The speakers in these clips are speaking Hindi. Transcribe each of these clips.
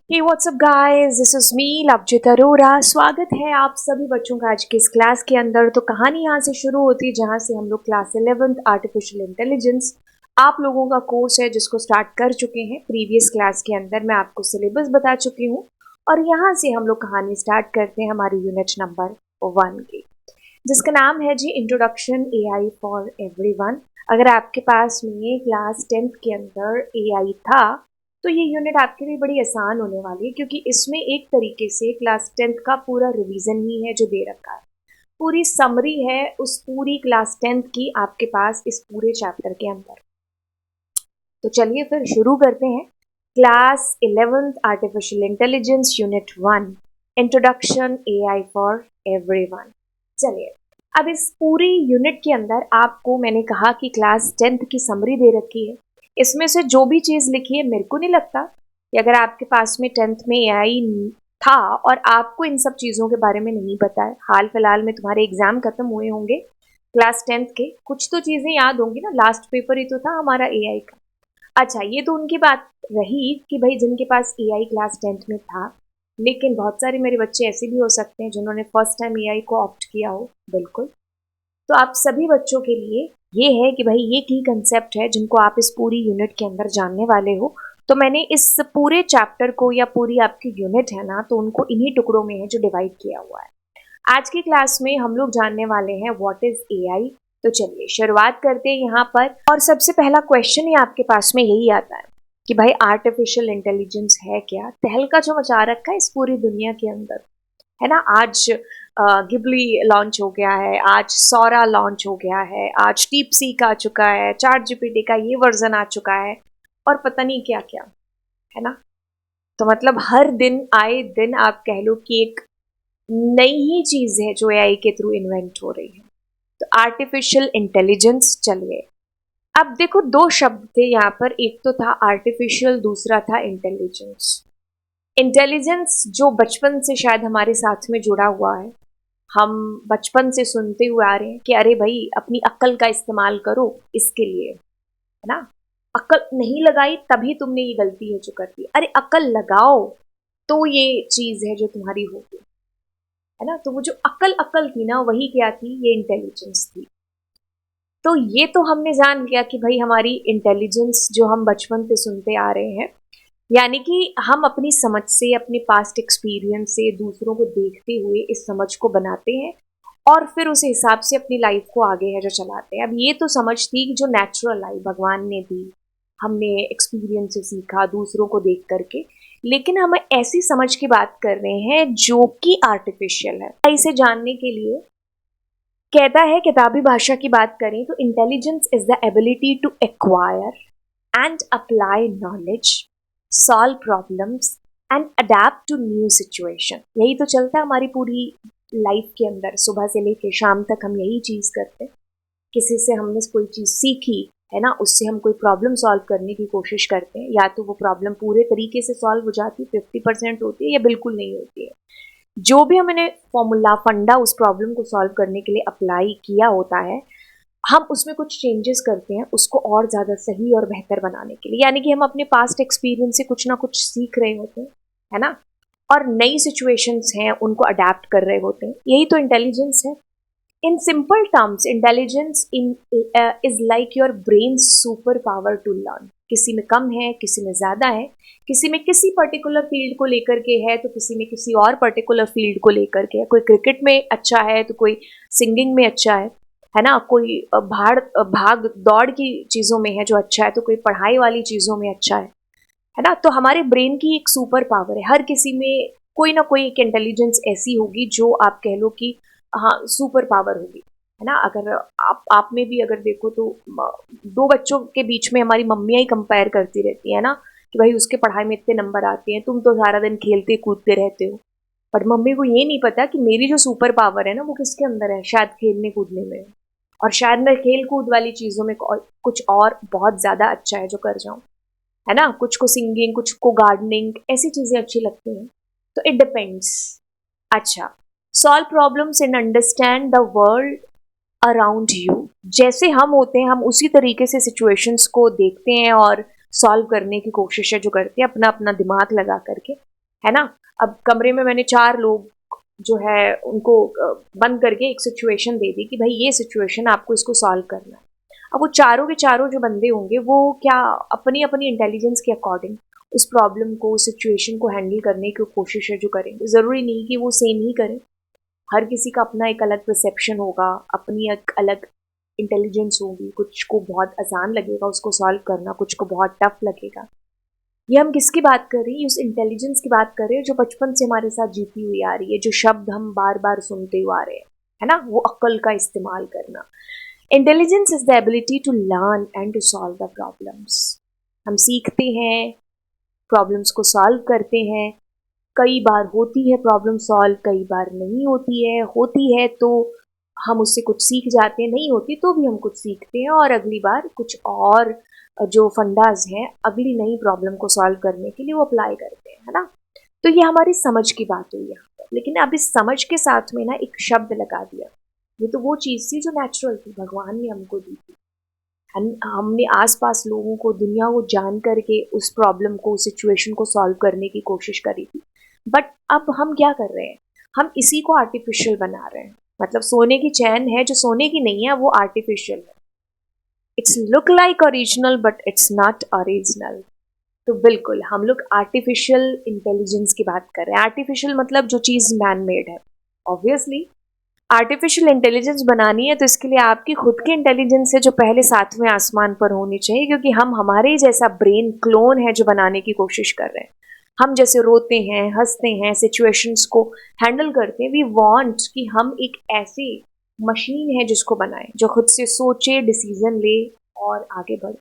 Hey WhatsApp guys, this is me Lovejit Arora. स्वागत है आप सभी बच्चों का आज की इस क्लास के अंदर। तो कहानी यहाँ से शुरू होती है जहाँ से हम लोग क्लास 11th आर्टिफिशियल इंटेलिजेंस आप लोगों का कोर्स है जिसको स्टार्ट कर चुके हैं। प्रीवियस क्लास के अंदर मैं आपको सिलेबस बता चुकी हूँ और यहाँ से हम लोग कहानी स्टार्ट करते हैं हमारी यूनिट नंबर 1 की, जिसका नाम है जी इंट्रोडक्शन एआई फॉर एवरीवन। अगर आपके पास में क्लास 10th के अंदर एआई था तो ये यूनिट आपके लिए बड़ी आसान होने वाली है, क्योंकि इसमें एक तरीके से क्लास 10th का पूरा रिवीजन ही है जो दे रखा है। पूरी समरी है उस पूरी क्लास 10th की आपके पास इस पूरे चैप्टर के अंदर। तो चलिए फिर शुरू करते हैं। Class 11th artificial intelligence unit 1 introduction AI for everyone. चलिए, अब इस पूरी यूनिट के अंदर आपको मैंने कहा कि क्लास 10th की समरी दे रखी है। इसमें से जो भी चीज़ लिखी है, मेरे को नहीं लगता कि अगर आपके पास में 10th में एआई था और आपको इन सब चीज़ों के बारे में नहीं पता है, हाल फिलहाल में तुम्हारे एग्जाम खत्म हुए होंगे क्लास 10th के, कुछ तो चीज़ें याद होंगी ना। लास्ट पेपर ही तो था हमारा एआई का। अच्छा, ये तो उनकी बात रही कि भाई जिनके पास एआई क्लास 10th में था, लेकिन बहुत सारे मेरे बच्चे ऐसे भी हो सकते हैं जिन्होंने फर्स्ट टाइम एआई को ऑप्ट किया हो। बिल्कुल। तो आप सभी बच्चों के लिए ये है कि भाई ये की कंसेप्ट है जिनको आप इस पूरी यूनिट के अंदर जानने वाले हो। तो मैंने इस पूरे चैप्टर को या पूरी आपकी यूनिट है ना, तो उनको इन्हीं टुकड़ों में है जो डिवाइड किया हुआ है। आज की क्लास में हम लोग जानने वाले हैं व्हाट इज एआई। तो चलिए शुरुआत करते हैं यहाँ पर। और सबसे पहला क्वेश्चन ही आपके पास में यही आता है कि भाई आर्टिफिशियल इंटेलिजेंस है क्या। तहलका जो मचा रखा है इस पूरी दुनिया के अंदर, है ना। आज गिबली लॉन्च हो गया है, आज सौरा लॉन्च हो गया है, आज डीप सीक आ चुका है, चैट जीपीटी का ये वर्जन आ चुका है और पता नहीं क्या क्या, है ना। तो मतलब हर दिन आए दिन आप कह लो कि एक नई ही चीज है जो एआई के थ्रू इन्वेंट हो रही है। तो आर्टिफिशियल इंटेलिजेंस। चलिए, अब देखो दो शब्द थे यहाँ पर, एक तो था आर्टिफिशियल, दूसरा था इंटेलिजेंस। इंटेलिजेंस जो बचपन से शायद हमारे साथ में जुड़ा हुआ है, हम बचपन से सुनते हुए आ रहे हैं कि अरे भाई अपनी अक्ल का इस्तेमाल करो इसके लिए, है ना। अक्ल नहीं लगाई तभी तुमने ये गलती है जो कर दी, अरे अक्ल लगाओ तो ये चीज है जो तुम्हारी होगी, है ना। तो वो जो अक्ल अक्ल थी ना, वही क्या थी, ये इंटेलिजेंस थी। तो ये तो हमने जान लिया कि भाई हमारी इंटेलिजेंस जो हम बचपन से सुनते आ रहे हैं, यानी कि हम अपनी समझ से, अपने पास्ट एक्सपीरियंस से, दूसरों को देखते हुए इस समझ को बनाते हैं और फिर उस हिसाब से अपनी लाइफ को आगे है जो चलाते हैं। अब ये तो समझ थी कि जो नेचुरल आई भगवान ने दी, हमने एक्सपीरियंस से सीखा दूसरों को देख करके, लेकिन हम ऐसी समझ की बात कर रहे हैं जो कि आर्टिफिशियल है। इसे जानने के लिए कहता है, किताबी भाषा की बात करें तो intelligence is the ability to acquire and apply knowledge, solve problems and adapt to new situation. यही तो चलता है हमारी पूरी लाइफ के अंदर, सुबह से लेकर शाम तक हम यही चीज़ करते हैं। किसी से हमने कोई चीज़ सीखी, है ना, उससे हम कोई प्रॉब्लम सॉल्व करने की कोशिश करते हैं, या तो वो प्रॉब्लम पूरे तरीके से सॉल्व हो जाती है, 50% होती है, या बिल्कुल नहीं होती है। जो भी हमने फॉर्मूला फंडा उस प्रॉब्लम को सॉल्व करने के लिए अप्लाई किया होता है, हम उसमें कुछ चेंजेस करते हैं उसको और ज़्यादा सही और बेहतर बनाने के लिए। यानी कि हम अपने पास्ट एक्सपीरियंस से कुछ ना कुछ सीख रहे होते हैं, है ना, और नई सिचुएशंस हैं उनको अडेप्ट कर रहे होते हैं। यही तो इंटेलिजेंस है। In simple terms intelligence is like your brain super power to learn. किसी में कम है, किसी में ज़्यादा है, किसी में किसी पर्टिकुलर फील्ड को लेकर के है तो किसी में किसी और पर्टिकुलर फील्ड को लेकर के है। कोई क्रिकेट में अच्छा है तो कोई सिंगिंग में अच्छा है ना। कोई भाग दौड़ की चीज़ों में है जो अच्छा है, तो कोई पढ़ाई वाली चीज़ों में अच्छा है ना। तो हमारे ब्रेन की एक सुपर पावर है, हर किसी में कोई ना कोई एक इंटेलिजेंस ऐसी होगी जो आप कह लो कि हाँ सुपर पावर होगी, है ना। अगर आप में भी अगर देखो तो दो बच्चों के बीच में हमारी मम्मियाँ ही कंपेयर करती रहती है ना कि भाई उसके पढ़ाई में इतने नंबर आते हैं, तुम तो सारा दिन खेलते कूदते रहते हो। पर मम्मी को ये नहीं पता कि मेरी जो सुपर पावर है ना वो किसके अंदर है, शायद खेलने कूदने में, और शायद मैं खेल कूद वाली चीज़ों में कुछ और बहुत ज़्यादा अच्छा है जो कर जाऊँ, है ना। कुछ को सिंगिंग, कुछ को गार्डनिंग, ऐसी चीज़ें अच्छी लगती हैं। तो इट डिपेंड्स। अच्छा, solve problems and understand the world around you. जैसे हम होते हैं हम उसी तरीके से सिचुएशंस को देखते हैं और सॉल्व करने की कोशिश है जो करते हैं अपना अपना दिमाग लगा करके। है ना। अब कमरे में मैंने 4 लोग जो है उनको बंद करके एक सिचुएशन दे दी कि भाई ये सिचुएशन आपको इसको सॉल्व करना है। अब वो चारों के चारों जो बंदे होंगे वो क्या अपनी अपनी इंटेलिजेंस के अकॉर्डिंग उस प्रॉब्लम को, उस सिचुएशन को हैंडल करने की कोशिश है जो करेंगे। ज़रूरी नहीं कि वो सेम ही करें, हर किसी का अपना एक अलग परसेप्शन होगा, अपनी एक अलग इंटेलिजेंस होगी। कुछ को बहुत आसान लगेगा उसको सॉल्व करना, कुछ को बहुत टफ लगेगा। ये हम किसकी बात कर रहे हैं? उस इंटेलिजेंस की बात कर रहे हैं जो बचपन से हमारे साथ जीती हुई आ रही है, जो शब्द हम बार बार सुनते हुए आ रहे हैं, है ना, वो अक्ल का इस्तेमाल करना। Intelligence is the ability to learn and to solve the problems. हम सीखते हैं, प्रॉब्लम्स को सॉल्व करते हैं। कई बार होती है प्रॉब्लम सॉल्व, कई बार नहीं होती है। होती है तो हम उससे कुछ सीख जाते हैं, नहीं होती तो भी हम कुछ सीखते हैं और अगली बार कुछ और जो फंडाज हैं अगली नई प्रॉब्लम को सॉल्व करने के लिए वो अप्लाई करते हैं, है ना। तो ये हमारी समझ की बात हुई यहाँ पर। लेकिन अब इस समझ के साथ में ना एक शब्द लगा दिया। ये तो वो चीज़ थी जो नेचुरल थी, भगवान ने हमको दी थी। हमने आसपास लोगों को, दुनिया को जान करके उस प्रॉब्लम को, सिचुएशन को सॉल्व करने की कोशिश करी थी। बट अब हम क्या कर रहे हैं? हम इसी को आर्टिफिशियल बना रहे हैं। मतलब सोने की चैन है जो सोने की नहीं है, वो आर्टिफिशियल है। It's look like original but it's not original. तो बिल्कुल हम लोग आर्टिफिशियल इंटेलिजेंस की बात कर रहे हैं। आर्टिफिशियल मतलब जो चीज़ मैन मेड है। ऑब्वियसली आर्टिफिशियल इंटेलिजेंस बनानी है तो इसके लिए आपकी खुद की इंटेलिजेंस है जो पहले सातवें आसमान पर होनी चाहिए, क्योंकि हम हमारे ही जैसा ब्रेन क्लोन है जो बनाने की कोशिश कर रहे हैं। हम जैसे रोते हैं, हंसते हैं, सिचुएशंस को हैंडल करते हैं, वी वांट कि हम एक ऐसी मशीन है जिसको बनाएं जो खुद से सोचे, डिसीजन ले और आगे बढ़े।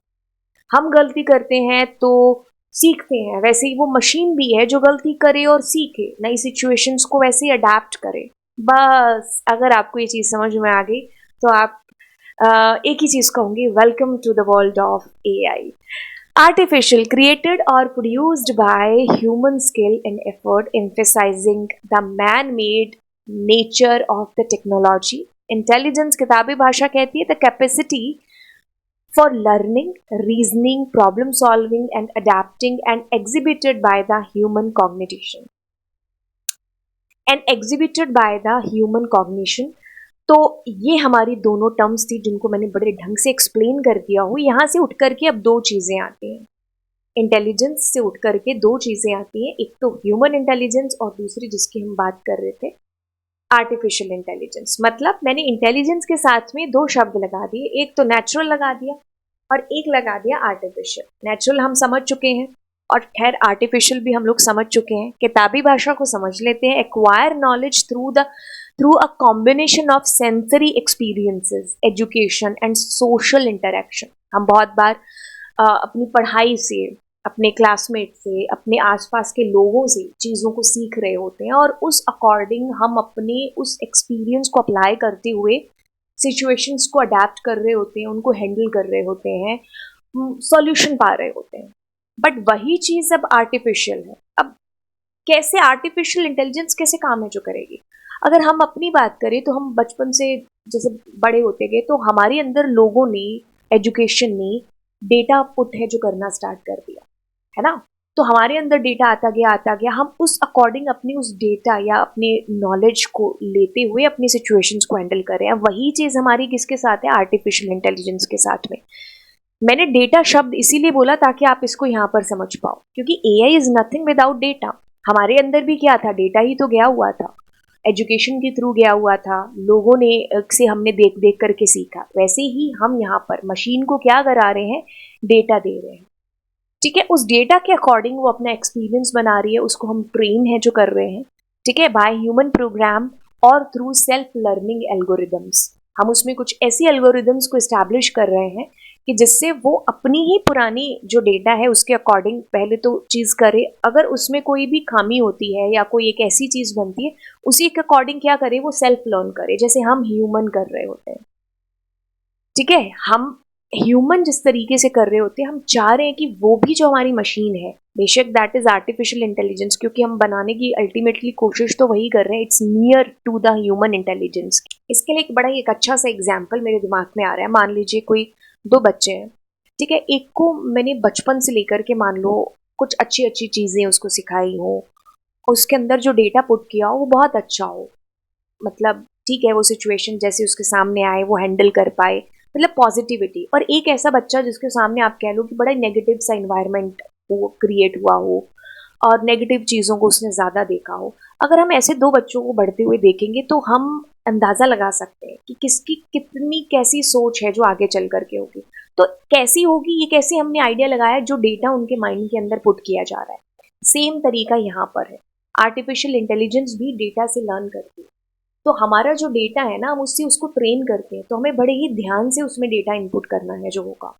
हम गलती करते हैं तो सीखते हैं, वैसे ही वो मशीन भी है जो गलती करे और सीखे, नई सिचुएशंस को वैसे ही अडेप्ट करे। बस अगर आपको ये चीज़ समझ में आ गई तो आप एक ही चीज़ कहूँगी, welcome to the world of AI. Artificial, created or produced by human skill and effort, emphasizing the man-made nature of the technology. Intelligence किताबी भाषा कहती है the capacity for learning, reasoning, problem solving and adapting and exhibited by the human cognition. And exhibited by the human cognition. तो ये हमारी दोनों टर्म्स थी जिनको मैंने बड़े ढंग से एक्सप्लेन कर दिया हूँ। यहाँ से उठ करके अब दो चीज़ें आती हैं। इंटेलिजेंस से उठ करके दो चीज़ें आती हैं, एक तो ह्यूमन इंटेलिजेंस और दूसरी जिसकी हम बात कर रहे थे आर्टिफिशियल इंटेलिजेंस। मतलब मैंने इंटेलिजेंस के साथ में दो शब्द लगा दिए, एक तो नेचुरल लगा दिया और एक लगा दिया आर्टिफिशियल। नेचुरल हम समझ चुके हैं और खैर आर्टिफिशियल भी हम लोग समझ चुके हैं। किताबी भाषा को समझ लेते हैं। Acquire knowledge through a combination of sensory experiences, education and social interaction. हम बहुत बार अपनी पढ़ाई से, अपने क्लासमेट से, अपने आसपास के लोगों से चीज़ों को सीख रहे होते हैं और उस अकॉर्डिंग हम अपने उस एक्सपीरियंस को अप्लाई करते हुए सिचुएशंस को अडेप्ट कर रहे होते हैं, उनको हैंडल कर रहे होते हैं, सॉल्यूशन पा रहे होते हैं। बट वही चीज़ अब आर्टिफिशियल है। अब कैसे आर्टिफिशियल इंटेलिजेंस कैसे काम है जो करेगी? अगर हम अपनी बात करें तो हम बचपन से जैसे बड़े होते गए तो हमारे अंदर लोगों ने, एजुकेशन ने डेटा पुट है जो करना स्टार्ट कर दिया, है ना। तो हमारे अंदर डेटा आता गया, हम उस अकॉर्डिंग अपनी उस डेटा या अपने नॉलेज को लेते हुए अपनी सिचुएशंस को हैंडल कर रहे हैं। वही चीज़ हमारी किसके साथ है? आर्टिफिशियल इंटेलिजेंस के साथ में। मैंने डेटा शब्द इसीलिए बोला ताकि आप इसको यहाँ पर समझ पाओ, क्योंकि AI is nothing without data. हमारे अंदर भी क्या था? डेटा ही तो गया हुआ था, एजुकेशन के थ्रू गया हुआ था, लोगों ने से हमने देख देख करके सीखा। वैसे ही हम यहाँ पर मशीन को क्या करा रहे हैं? डेटा दे रहे हैं, ठीक है। उस डेटा के अकॉर्डिंग वो अपना एक्सपीरियंस बना रही है, उसको हम ट्रेन है जो कर रहे हैं, ठीक है, बाय ह्यूमन प्रोग्राम और थ्रू सेल्फ लर्निंग एल्गोरिदम्स। हम उसमें कुछ ऐसी एल्गोरिदम्स को इस्टेब्लिश कर रहे हैं कि जिससे वो अपनी ही पुरानी जो डेटा है उसके अकॉर्डिंग पहले तो चीज़ करे। अगर उसमें कोई भी खामी होती है या कोई एक ऐसी चीज़ बनती है, उसी के अकॉर्डिंग क्या करे? वो सेल्फ लर्न करे, जैसे हम ह्यूमन कर रहे होते हैं, ठीक है। हम ह्यूमन जिस तरीके से कर रहे होते हैं, हम चाह रहे हैं कि वो भी जो हमारी मशीन है, बेशक दैट इज आर्टिफिशियल इंटेलिजेंस, क्योंकि हम बनाने की अल्टीमेटली कोशिश तो वही कर रहे हैं, it's near to the human intelligence. इसके लिए एक बड़ा ही एक अच्छा सा एग्जाम्पल मेरे दिमाग में आ रहा है। मान लीजिए कोई दो बच्चे हैं, ठीक है। एक को मैंने बचपन से लेकर के मान लो कुछ अच्छी अच्छी चीज़ें उसको सिखाई हो, उसके अंदर जो डेटा पुट किया हो वो बहुत अच्छा हो, मतलब ठीक है वो सिचुएशन जैसे उसके सामने आए वो हैंडल कर पाए, मतलब पॉजिटिविटी। और एक ऐसा बच्चा जिसके सामने आप कह लो कि बड़ा नेगेटिव सा इन्वायरमेंट वो क्रिएट हुआ हो और नेगेटिव चीज़ों को उसने ज़्यादा देखा हो, अगर हम ऐसे दो बच्चों को बढ़ते हुए देखेंगे तो हम अंदाज़ा लगा सकते हैं कि किसकी कितनी कैसी सोच है जो आगे चल करके होगी। तो कैसी होगी ये कैसे हमने आइडिया लगाया, जो डेटा उनके माइंड के अंदर पुट किया जा रहा है। सेम तरीका यहाँ पर है, आर्टिफिशियल इंटेलिजेंस भी डेटा से लर्न करती है। तो हमारा जो डेटा है ना हम उससे उसको ट्रेन करते हैं, तो हमें बड़े ही ध्यान से उसमें डेटा इनपुट करना है जो होगा,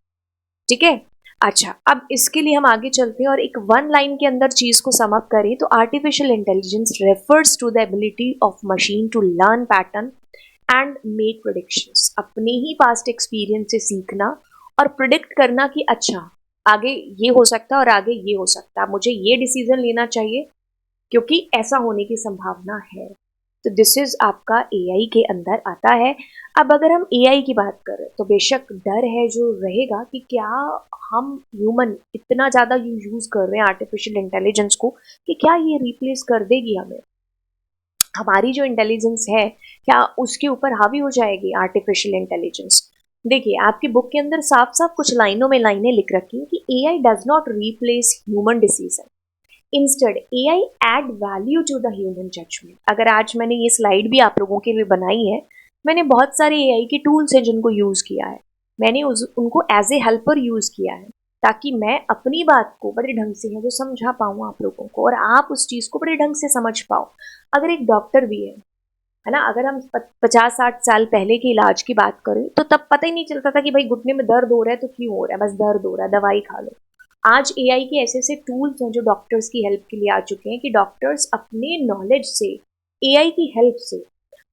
ठीक है। अच्छा, अब इसके लिए हम आगे चलते हैं और एक वन लाइन के अंदर चीज को सम अप करें तो artificial intelligence refers to the ability of machine to learn pattern and make predictions, अपने ही पास्ट एक्सपीरियंस से सीखना और प्रिडिक्ट करना कि अच्छा आगे ये हो सकता है और आगे ये हो सकता है, मुझे ये डिसीजन लेना चाहिए क्योंकि ऐसा होने की संभावना है। तो दिस इज आपका एआई के अंदर आता है। अब अगर हम एआई की बात करें तो बेशक डर है जो रहेगा कि क्या हम ह्यूमन इतना ज़्यादा यूज़ कर रहे हैं आर्टिफिशियल इंटेलिजेंस को कि क्या ये रिप्लेस कर देगी हमें, हमारी जो इंटेलिजेंस है क्या उसके ऊपर हावी हो जाएगी आर्टिफिशियल इंटेलिजेंस। देखिए आपकी बुक के अंदर साफ साफ कुछ लाइनों में लाइनें लिख रखी हैं कि AI does not replace human decision, instead AI add value to the human judgement. अगर आज मैंने ये स्लाइड भी आप लोगों के लिए बनाई है, मैंने बहुत सारे एआई के टूल्स हैं जिनको यूज़ किया है, मैंने उनको एज ए हेल्पर यूज़ किया है ताकि मैं अपनी बात को बड़े ढंग से है जो समझा पाऊँ आप लोगों को और आप उस चीज़ को बड़े ढंग से समझ पाओ। अगर एक डॉक्टर भी है ना, अगर हम 50-60 साल पहले के इलाज की बात करें तो तब पता ही नहीं चलता था कि भाई घुटने में दर्द हो रहा है तो क्यों हो रहा है, बस दर्द हो रहा है दवाई खा लो। आज एआई के ऐसे ऐसे टूल्स हैं जो डॉक्टर्स की हेल्प के लिए आ चुके हैं कि डॉक्टर्स अपने नॉलेज से एआई की हेल्प से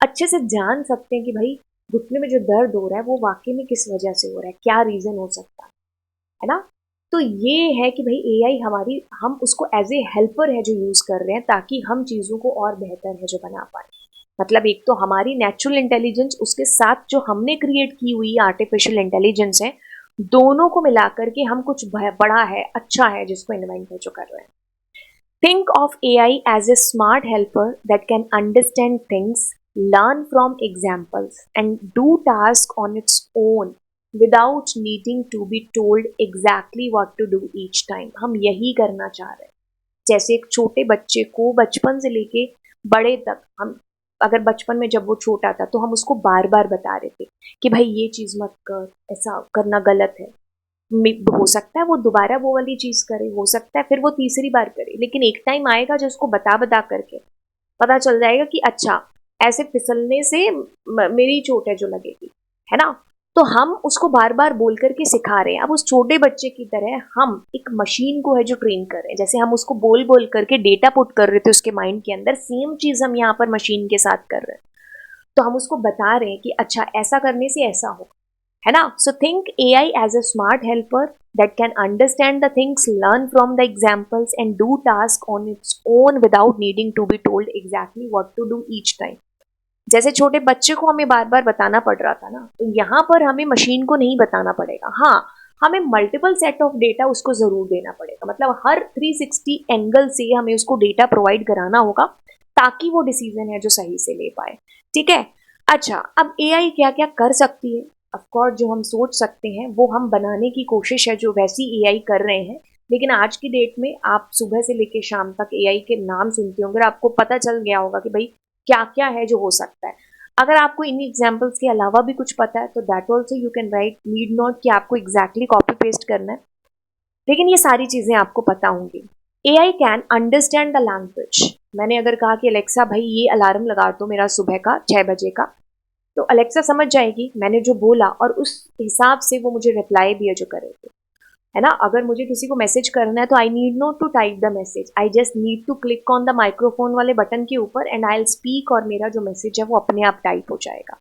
अच्छे से जान सकते हैं कि भाई घुटने में जो दर्द हो रहा है वो वाकई में किस वजह से हो रहा है, क्या रीजन हो सकता है ना। तो ये है कि भाई एआई हमारी, हम उसको एज ए हेल्पर है जो यूज कर रहे हैं ताकि हम चीजों को और बेहतर है जो बना पाए। मतलब एक तो हमारी नेचुरल इंटेलिजेंस उसके साथ जो हमने क्रिएट की हुई आर्टिफिशियल इंटेलिजेंस है, दोनों को मिलाकर के हम कुछ बड़ा है अच्छा है जिसको इन्वेंट है जो कर रहे हैं। Think of AI as a smart helper that can understand things, learn from examples and do task on its own without needing to be told exactly what to do each time. हम यही करना चाह रहे हैं, जैसे एक छोटे बच्चे को बचपन से लेके बड़े तक, हम अगर बचपन में जब वो छोटा था तो हम उसको बार बार बता रहे थे कि भाई ये चीज़ मत कर, ऐसा करना गलत है। हो सकता है वो दोबारा वो वाली चीज़ करे, हो सकता है फिर वो तीसरी बार करे, लेकिन एक टाइम आएगा जो उसको बता बता करके पता चल जाएगा कि अच्छा ऐसे फिसलने से मेरी चोट है जो लगेगी, है ना। तो हम उसको बार बार बोल करके सिखा रहे हैं। अब उस छोटे बच्चे की तरह हम एक मशीन को है जो ट्रेन कर रहे हैं, जैसे हम उसको बोल बोल करके डेटा पुट कर रहे थे उसके माइंड के अंदर, सेम चीज़ हम यहाँ पर मशीन के साथ कर रहे हैं। तो हम उसको बता रहे हैं कि अच्छा ऐसा करने से ऐसा हो, है ना। So think AI as a smart helper that can understand the things, learn from the examples and do task on its own without needing to be told exactly what to do each time. जैसे छोटे बच्चे को हमें बार बार बताना पड़ रहा था ना, तो यहाँ पर हमें मशीन को नहीं बताना पड़ेगा। हाँ, हमें मल्टीपल सेट ऑफ डेटा उसको जरूर देना पड़ेगा, मतलब हर 360 एंगल से हमें उसको डेटा प्रोवाइड कराना होगा ताकि वो डिसीजन है जो सही से ले पाए, ठीक है। अच्छा, अब एआई क्या क्या कर सकती है, ऑफकोर्स जो हम सोच सकते हैं वो हम बनाने की कोशिश है जो वैसी एआई कर रहे हैं। लेकिन आज की डेट में आप सुबह से लेकर शाम तक एआई के नाम सुनते होंगे, आपको पता चल गया होगा कि भाई क्या क्या है जो हो सकता है। अगर आपको इन एग्जाम्पल्स के अलावा भी कुछ पता है तो that also you can write, need not कि आपको एग्जैक्टली कॉपी पेस्ट करना है, लेकिन ये सारी चीज़ें आपको पता होंगी। AI can understand the language. मैंने अगर कहा कि अलेक्सा भाई ये अलार्म लगा दो मेरा सुबह का 6 बजे का, तो अलेक्सा समझ जाएगी मैंने जो बोला और उस हिसाब से वो मुझे रिप्लाई भी है जो करेगी, है ना। अगर मुझे किसी को मैसेज करना है तो I need not to type the message, I just need to click on the microphone वाले बटन के ऊपर एंड आई विल स्पीक और मेरा जो मैसेज है वो अपने आप टाइप हो जाएगा,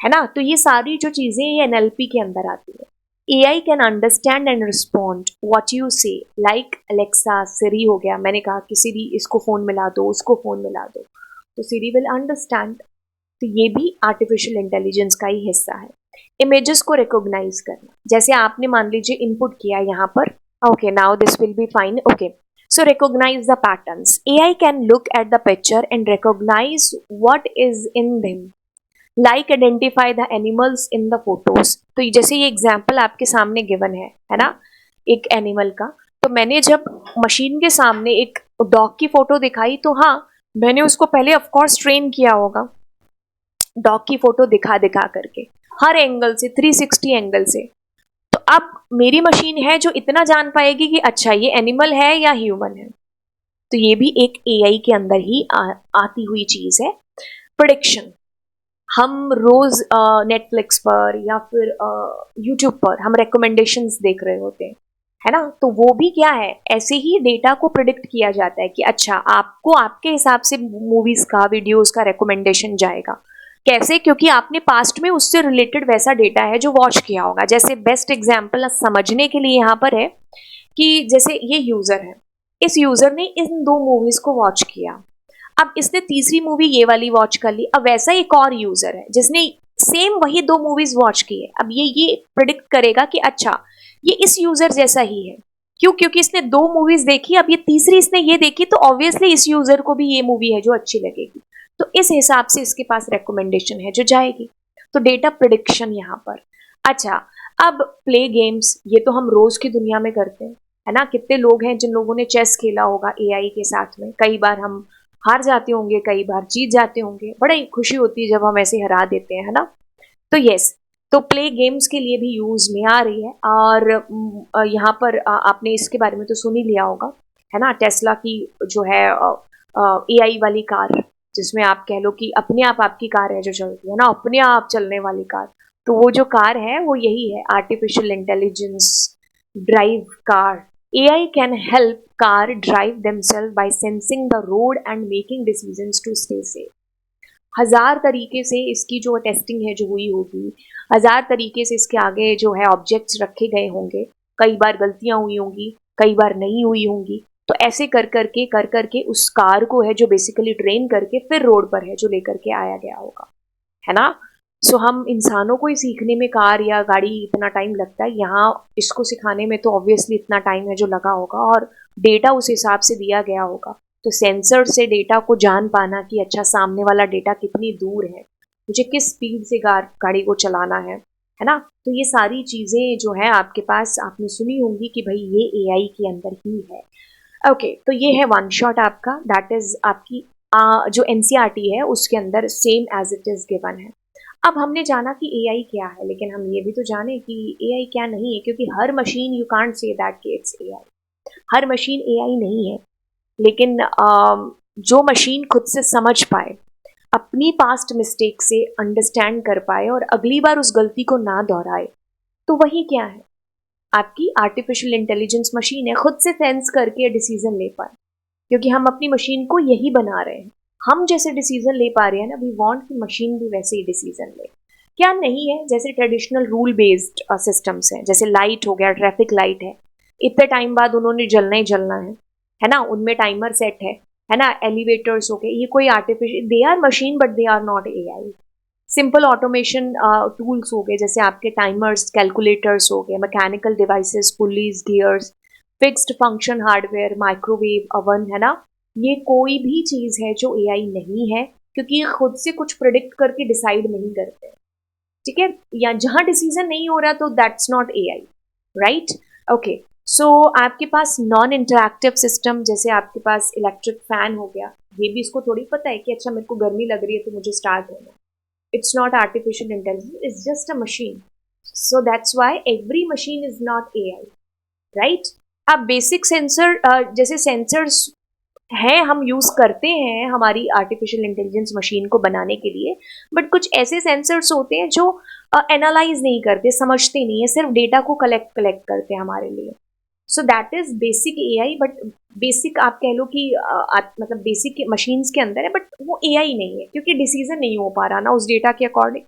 है ना। तो ये सारी जो चीज़ें ये एनएलपी के अंदर आती है। AI can understand and respond what you से, लाइक अलेक्सा, सिरी हो गया, मैंने कहा कि सिरी इसको फ़ोन मिला दो, उसको फ़ोन मिला दो, तो सिरी विल अंडरस्टैंड। तो ये भी आर्टिफिशियल इंटेलिजेंस का ही हिस्सा है। इमेजेस को रिकॉग्नाइज करना, जैसे आपने मान लीजिए इनपुट किया यहाँ पर, okay now this will be fine, okay So recognize the patterns. AI can look at the picture and recognize what is in them. Like identify the animals in the photos. तो जैसे ये एग्जाम्पल आपके सामने गिवन है ना, एक एनिमल का, तो मैंने जब मशीन के सामने एक डॉग की फोटो दिखाई तो हाँ, मैंने उसको पहले ऑफ कोर्स ट्रेन किया होगा डॉग की फोटो दिखा दिखा करके, हर एंगल से, 360 एंगल से। तो अब मेरी मशीन है जो इतना जान पाएगी कि अच्छा ये एनिमल है या ह्यूमन है। तो ये भी एक एआई के अंदर ही आती हुई चीज है। प्रोडिक्शन, हम रोज नेटफ्लिक्स पर या फिर यूट्यूब पर हम रिकमेंडेशंस देख रहे होते हैं, है ना, तो वो भी क्या है, ऐसे ही डेटा को प्रिडिक्ट किया जाता है कि अच्छा आपको आपके हिसाब से मूवीज का, वीडियोस का रिकमेंडेशन जाएगा। कैसे? क्योंकि आपने पास्ट में उससे रिलेटेड वैसा डेटा है जो वॉच किया होगा। जैसे बेस्ट एग्जाम्पल समझने के लिए यहाँ पर है कि जैसे ये यूजर है, इस यूजर ने इन 2 मूवीज को वॉच किया, अब इसने तीसरी मूवी ये वाली वॉच कर ली। अब वैसा एक और यूजर है जिसने सेम वही 2 मूवीज वॉच की है। अब ये प्रिडिक्ट करेगा कि अच्छा ये इस यूजर जैसा ही है। क्यों? क्योंकि इसने 2 मूवीज देखी, अब ये तीसरी इसने ये देखी, तो ऑब्वियसली इस यूजर को भी ये मूवी है जो अच्छी लगेगी। तो इस हिसाब से इसके पास रिकमेंडेशन है जो जाएगी। तो डेटा प्रिडिक्शन यहाँ पर। अच्छा, अब प्ले गेम्स, ये तो हम रोज की दुनिया में करते हैं, है ना। कितने लोग हैं जिन लोगों ने चेस खेला होगा एआई के साथ में, कई बार हम हार जाते होंगे, कई बार जीत जाते होंगे, बड़ी खुशी होती है जब हम ऐसे हरा देते हैं, है ना। तो यस, तो प्ले गेम्स के लिए भी यूज में आ रही है। और यहाँ पर आपने इसके बारे में तो सुन ही लिया होगा, है ना, टेस्ला की जो है एआई वाली कार, जिसमें आप कह लो कि अपने आप आपकी कार है जो चलती है ना, अपने आप चलने वाली कार। तो वो जो कार है वो यही है, artificial intelligence drive car. AI can help car drive themselves by sensing the road and making decisions to stay safe. 1000 तरीके से इसकी जो टेस्टिंग है जो हुई होगी, 1000 तरीके से इसके आगे जो है ऑब्जेक्ट्स रखे गए होंगे, कई बार गलतियां हुई होंगी, कई बार नहीं हुई होंगी। तो ऐसे कर करके उस कार को है जो बेसिकली ट्रेन करके फिर रोड पर है जो लेकर के आया गया होगा, है ना। सो हम इंसानों को ही सीखने में कार या गाड़ी इतना टाइम लगता है, यहाँ इसको सिखाने में तो ऑब्वियसली इतना टाइम है जो लगा होगा, और डेटा उस हिसाब से दिया गया होगा। तो सेंसर से डेटा को जान पाना कि अच्छा सामने वाला डेटा कितनी दूर है, मुझे किस स्पीड से गाड़ी को चलाना है ना। तो ये सारी चीज़ें जो है आपके पास, आपने सुनी होंगी कि भाई ये एआई के अंदर ही है। ओके, तो ये है वन शॉट आपका, दैट इज आपकी जो एनसीईआरटी है उसके अंदर same as it is given है। अब हमने जाना कि एआई क्या है, लेकिन हम ये भी तो जाने कि एआई क्या नहीं है, क्योंकि हर machine, you can't say that कि इट्स एआई। हर मशीन एआई नहीं है, लेकिन जो मशीन खुद से समझ पाए, अपनी पास्ट मिस्टेक से अंडरस्टैंड कर पाए और अगली बार उस गलती को ना दोहराए, तो वही क्या है, आपकी आर्टिफिशियल इंटेलिजेंस मशीन है, खुद से सेंस करके डिसीजन ले पाए। क्योंकि हम अपनी मशीन को यही बना रहे हैं, हम जैसे डिसीजन ले पा रहे हैं ना, वी वांट कि मशीन भी वैसे ही डिसीजन ले। क्या नहीं है, जैसे ट्रेडिशनल रूल बेस्ड सिस्टम्स हैं, जैसे लाइट हो गया, ट्रैफिक लाइट है, इतने टाइम बाद उन्होंने जलना ही जलना है ना, उनमें टाइमर सेट है ना। एलिवेटर्स हो गए, ये कोई artificial, they are machine but they are not AI. Simple automation tools हो गए, जैसे आपके टाइमर्स, कैलकुलेटर्स हो गए, mechanical devices, pulleys, gears, fixed function hardware, microwave oven, है ना। ये कोई भी चीज है जो एआई नहीं है, क्योंकि ये खुद से कुछ प्रिडिक्ट करके डिसाइड नहीं करते, ठीक है। या जहां डिसीजन नहीं हो रहा तो that's not AI, right. Okay, so आपके पास नॉन इंटरैक्टिव सिस्टम, जैसे आपके पास इलेक्ट्रिक फैन हो गया, ये भी इसको थोड़ी पता है कि अच्छा मेरे को गर्मी लग रही है तो मुझे स्टार्ट होना है। It's not artificial intelligence, it's just a machine. So that's why every machine is not AI, right? अब बेसिक सेंसर, जैसे सेंसर्स हैं, हम यूज करते हैं हमारी आर्टिफिशियल इंटेलिजेंस मशीन को बनाने के लिए, बट कुछ ऐसे सेंसर्स होते हैं जो एनालाइज नहीं करते, समझते नहीं है, सिर्फ डेटा को कलेक्ट करते हैं हमारे लिए। So that is basic AI, but basic आप कह लो कि मतलब बेसिक मशीन्स के अंदर है, बट वो एआई नहीं है, क्योंकि डिसीजन नहीं हो पा रहा ना उस डेटा के अकॉर्डिंग,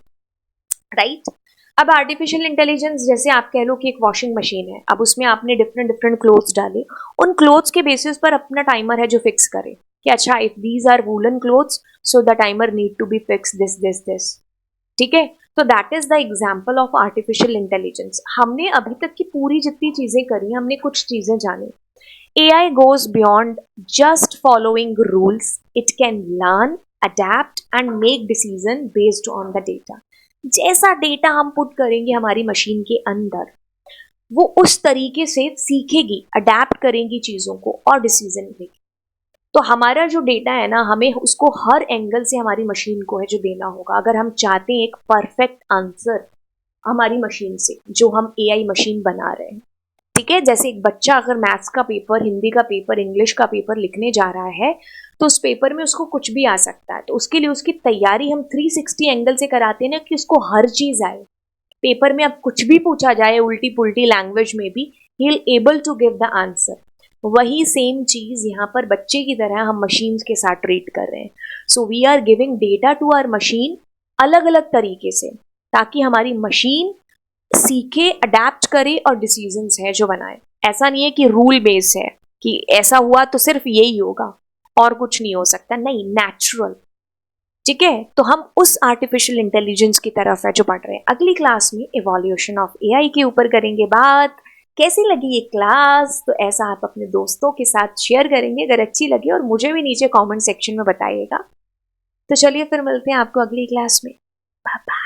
राइट। अब आर्टिफिशियल इंटेलिजेंस, जैसे आप कह लो कि एक वॉशिंग मशीन है, अब उसमें आपने डिफरेंट डिफरेंट क्लोथ्स डाले, उन क्लोथ्स के बेसिस पर अपना टाइमर है जो फिक्स करे कि अच्छा if these are woollen clothes, so the timer need to be fix this this this, ठीक है। तो that is the example of artificial intelligence. हमने अभी तक की पूरी जितनी चीजें करी, हमने कुछ चीजें जानी। AI goes beyond just following rules. It can learn, adapt and make decision based on the data. जैसा डेटा हम पुट करेंगे हमारी मशीन के अंदर, वो उस तरीके से सीखेगी, अडेप्ट करेंगी चीज़ों को और डिसीजन लेगी। तो हमारा जो डेटा है ना, हमें उसको हर एंगल से हमारी मशीन को है जो देना होगा। अगर हम चाहते हैं एक परफेक्ट आंसर हमारी मशीन से, जो हम एआई मशीन बना रहे हैं, ठीक है। जैसे एक बच्चा अगर मैथ्स का पेपर, हिंदी का पेपर, इंग्लिश का पेपर लिखने जा रहा है, तो उस पेपर में उसको कुछ भी आ सकता है। तो उसके लिए उसकी तैयारी हम 360 एंगल से कराते हैं ना, कि उसको हर चीज आए। पेपर में अब कुछ भी पूछा जाए उल्टी पुल्टी लैंग्वेज में भी, he will able to give the answer. वही सेम चीज यहाँ पर बच्चे की तरह हम मशीन के साथ ट्रीट कर रहे हैं। So we are giving data to our machine अलग अलग तरीके से, ताकि हमारी मशीन सीखे, अडेप्ट करे और डिसीजंस है जो बनाए। ऐसा नहीं है कि रूल बेस है कि ऐसा हुआ तो सिर्फ यही होगा और कुछ नहीं हो सकता, नहीं, नेचुरल। ठीक है, तो हम उस आर्टिफिशियल इंटेलिजेंस की तरफ है जो पढ़ रहे हैं। अगली क्लास में इवोल्यूशन ऑफ एआई के ऊपर करेंगे बात। कैसी लगी ये क्लास, तो ऐसा आप अपने दोस्तों के साथ शेयर करेंगे अगर अच्छी लगी, और मुझे भी नीचे कमेंट सेक्शन में बताइएगा। तो चलिए फिर मिलते हैं आपको अगली क्लास में। Bye bye.